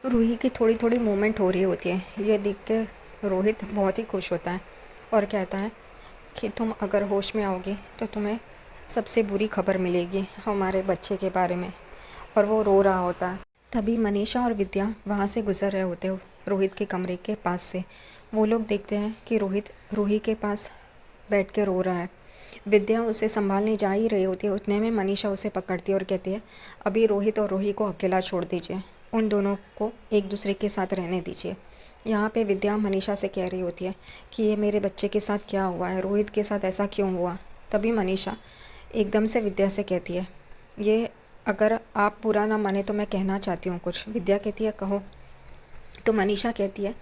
रूही की थोड़ी थोड़ी मूवमेंट हो रही होती है। ये देख के रोहित बहुत ही खुश होता है और कहता है कि तुम अगर होश में आओगी तो तुम्हें सबसे बुरी खबर मिलेगी हमारे बच्चे के बारे में। और वो रो रहा होता है। तभी मनीषा और विद्या वहाँ से गुजर रहे होते हो रोहित के कमरे के पास से। वो लोग देखते हैं कि रोहित रूही के पास बैठ के रो रहा है। विद्या उसे संभालने जा ही रही होती है, उतने में मनीषा उसे पकड़ती है और कहती है अभी रोहित और रूही को अकेला छोड़ दीजिए, उन दोनों को एक दूसरे के साथ रहने दीजिए। यहाँ पे विद्या मनीषा से कह रही होती है कि ये मेरे बच्चे के साथ क्या हुआ है, रोहित के साथ ऐसा क्यों हुआ। तभी मनीषा एकदम से विद्या से कहती है ये अगर आप बुरा ना माने तो मैं कहना चाहती हूँ कुछ। विद्या कहती है कहो। तो मनीषा कहती है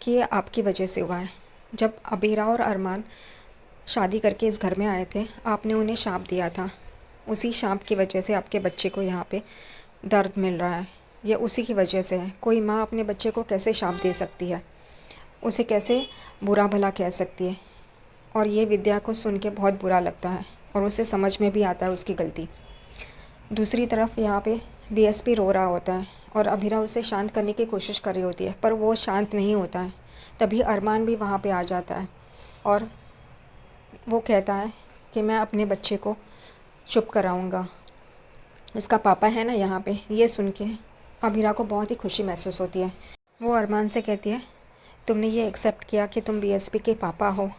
कि ये आपकी वजह से हुआ है। जब अबीरा और अरमान शादी करके इस घर में आए थे आपने उन्हें शाप दिया था, उसी शाप की वजह से आपके बच्चे को यहाँ पे दर्द मिल रहा है। ये उसी की वजह से है। कोई माँ अपने बच्चे को कैसे शाप दे सकती है, उसे कैसे बुरा भला कह सकती है। और ये विद्या को सुन के बहुत बुरा लगता है और उसे समझ में भी आता है उसकी गलती। दूसरी तरफ यहाँ पे बीएसपी रो रहा होता है और अभीरा उसे शांत करने की कोशिश कर रही होती है पर वो शांत नहीं होता है। तभी अरमान भी वहाँ पे आ जाता है और वो कहता है कि मैं अपने बच्चे को चुप कराऊंगा, उसका पापा है ना यहाँ पे। ये सुन के अभीरा को बहुत ही खुशी महसूस होती है। वो अरमान से कहती है तुमने ये एक्सेप्ट किया कि तुम बीएसपी के पापा हो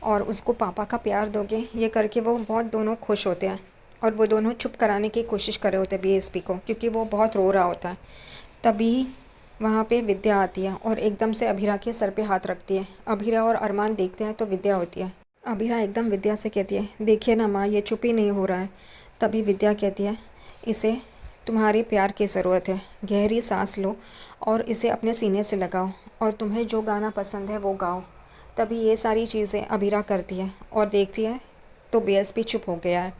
और उसको पापा का प्यार दोगे। ये करके वो बहुत दोनों खुश होते हैं और वो दोनों चुप कराने की कोशिश कर रहे होते हैं बीएसपी को, क्योंकि वो बहुत रो रहा होता है। तभी वहाँ पे विद्या आती है और एकदम से अभीरा के सर पे हाथ रखती है। अभीरा और अरमान देखते हैं तो विद्या होती है। अभीरा एकदम विद्या से कहती है देखिए ना माँ, ये चुप ही नहीं हो रहा है। तभी विद्या कहती है इसे तुम्हारे प्यार की ज़रूरत है, गहरी सांस लो और इसे अपने सीने से लगाओ और तुम्हें जो गाना पसंद है वो गाओ। तभी ये सारी चीज़ें अभीरा करती है और देखती है तो बीएसपी चुप हो गया है।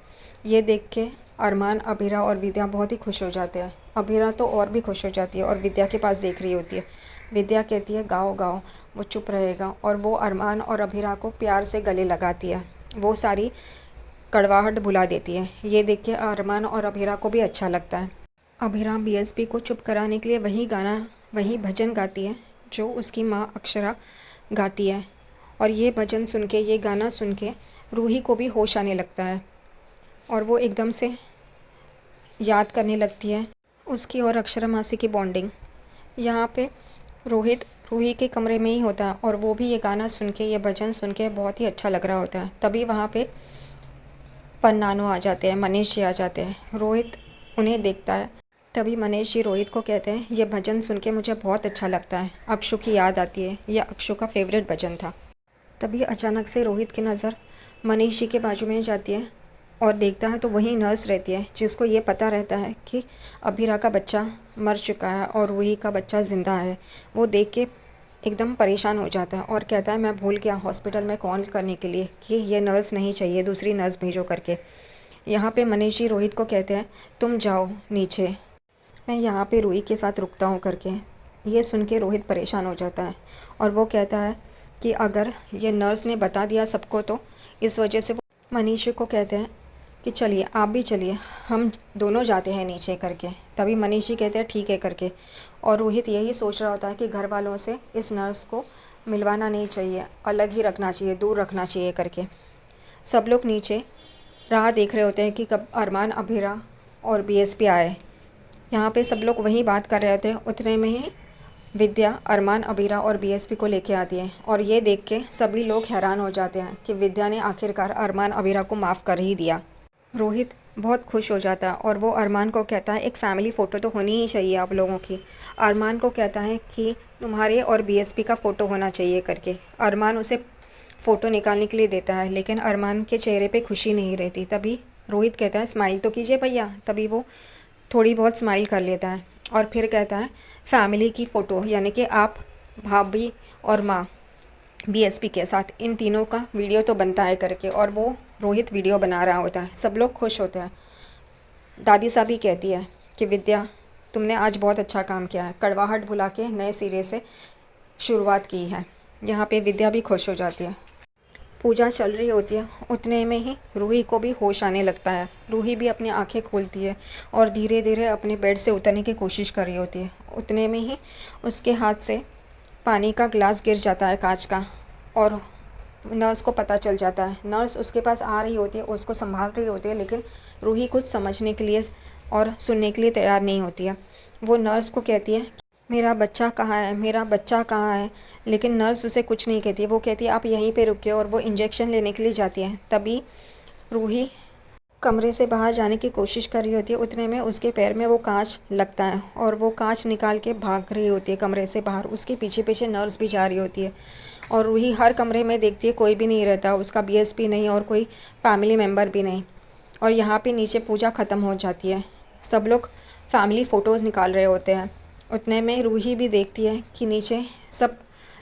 ये देख के अरमान, अभीरा और विद्या बहुत ही खुश हो जाते हैं। अभीरा तो और भी खुश हो जाती है और विद्या के पास देख रही होती है। विद्या कहती है गाओ गाओ, वो चुप रहेगा और वो अरमान और अभीरा को प्यार से गले लगाती है। वो सारी कड़वाहट भुला देती है। ये देख के अरमान और अभीरा को भी अच्छा लगता है। अभीरा बीएसपी को चुप कराने के लिए वही भजन गाती है जो उसकी माँ अक्षरा गाती है। और ये भजन सुन के, ये गाना सुन के रूही को भी होश आने लगता है और वो एकदम से याद करने लगती है उसकी और अक्षरा मासी की बॉन्डिंग। यहाँ पे रोहित रूही के कमरे में ही होता है और वो भी ये गाना सुन के, ये भजन सुन के बहुत ही अच्छा लग रहा होता है। तभी वहाँ पे पन्नानो आ जाते हैं, मनीष जी आ जाते हैं। रोहित उन्हें देखता है। तभी मनीष जी रोहित को कहते हैं ये भजन सुन के मुझे बहुत अच्छा लगता है, अक्षु की याद आती है, यह अक्षु का फेवरेट भजन था। तभी अचानक से रोहित की नज़र मनीष जी के बाजू में जाती है और देखता है तो वही नर्स रहती है जिसको ये पता रहता है कि अभीरा का बच्चा मर चुका है और रूही का बच्चा ज़िंदा है। वो देख के एकदम परेशान हो जाता है और कहता है मैं भूल गया हॉस्पिटल में कॉल करने के लिए कि ये नर्स नहीं चाहिए, दूसरी नर्स भेजो करके। यहाँ पे मनीष जी रोहित को कहते हैं तुम जाओ नीचे, मैं यहाँ पे रूही के साथ रुकता हूँ करके। ये सुन के रोहित परेशान हो जाता है और वो कहता है कि अगर ये नर्स ने बता दिया सबको तो इस वजह से वो मनीष को कहते हैं कि चलिए आप भी चलिए, हम दोनों जाते हैं नीचे करके। तभी मनीष जी कहते हैं ठीक है करके। और रोहित यही सोच रहा होता है कि घर वालों से इस नर्स को मिलवाना नहीं चाहिए, अलग ही रखना चाहिए, दूर रखना चाहिए करके। सब लोग नीचे राह देख रहे होते हैं कि कब अरमान, अभीरा और बीएसपी आए। यहाँ पे सब लोग वही बात कर रहे होते हैं, उतने में ही विद्या अरमान, अबीरा और बीएसपी को लेके आती है। और ये देख के सभी लोग हैरान हो जाते हैं कि विद्या ने आखिरकार अरमान, अबीरा को माफ़ कर ही दिया। रोहित बहुत खुश हो जाता है और वो अरमान को कहता है एक फ़ैमिली फ़ोटो तो होनी ही चाहिए आप लोगों की। अरमान को कहता है कि तुम्हारे और बीएसपी का फ़ोटो होना चाहिए करके। अरमान उसे फ़ोटो निकालने के लिए देता है लेकिन अरमान के चेहरे पे खुशी नहीं रहती। तभी रोहित कहता है स्माइल तो कीजिए भैया। तभी वो थोड़ी बहुत स्माइल कर लेता है और फिर कहता है फैमिली की फ़ोटो, यानी कि आप, भाभी और माँ बीएसपी के साथ, इन तीनों का वीडियो तो बनता है करके। और वो रोहित वीडियो बना रहा होता है, सब लोग खुश होते हैं। दादी साहब ही कहती है कि विद्या तुमने आज बहुत अच्छा काम किया है, कड़वाहट भुला के नए सिरे से शुरुआत की है। यहाँ पे विद्या भी खुश हो जाती है। पूजा चल रही होती है उतने में ही रूही को भी होश आने लगता है। रूही भी अपनी आंखें खोलती है और धीरे धीरे अपने बेड से उतरने की कोशिश कर रही होती है। उतने में ही उसके हाथ से पानी का ग्लास गिर जाता है कांच का, और नर्स को पता चल जाता है। नर्स उसके पास आ रही होती है, उसको संभाल रही होती है, लेकिन रूही कुछ समझने के लिए और सुनने के लिए तैयार नहीं होती है। वो नर्स को कहती है, मेरा बच्चा कहाँ है, मेरा बच्चा कहाँ है, लेकिन नर्स उसे कुछ नहीं कहती है। वो कहती है आप यहीं पे रुकिए, और वो इंजेक्शन लेने के लिए जाती है। तभी रूही कमरे से बाहर जाने की कोशिश कर रही होती है। उतने में उसके पैर में वो कांच लगता है और वो कांच निकाल के भाग रही होती है कमरे से बाहर। उसके पीछे पीछे नर्स भी जा रही होती है, और रूही हर कमरे में देखती है कोई भी नहीं रहता, उसका बीएसपी नहीं और कोई फैमिली मेम्बर भी नहीं। और यहाँ पे नीचे पूजा ख़त्म हो जाती है। सब लोग फैमिली फ़ोटोज़ निकाल रहे होते हैं। उतने में रूही भी देखती है कि नीचे सब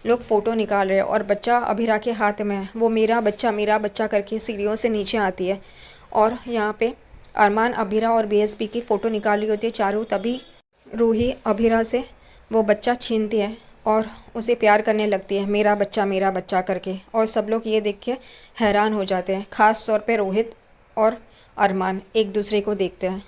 लोग फ़ोटो निकाल रहे हैं और बच्चा अभिरा के हाथ में है। वो मेरा बच्चा करके सीढ़ियों से नीचे आती है, और यहाँ पे अरमान, अभिरा और बीएसपी की फ़ोटो निकाल रही होती है चारों। तभी रूही अभिरा से वो बच्चा छीनती है और उसे प्यार करने लगती है, मेरा बच्चा करके। और सब लोग ये देख के हैरान हो जाते हैं, ख़ास तौर पे रोहित और अरमान एक दूसरे को देखते हैं।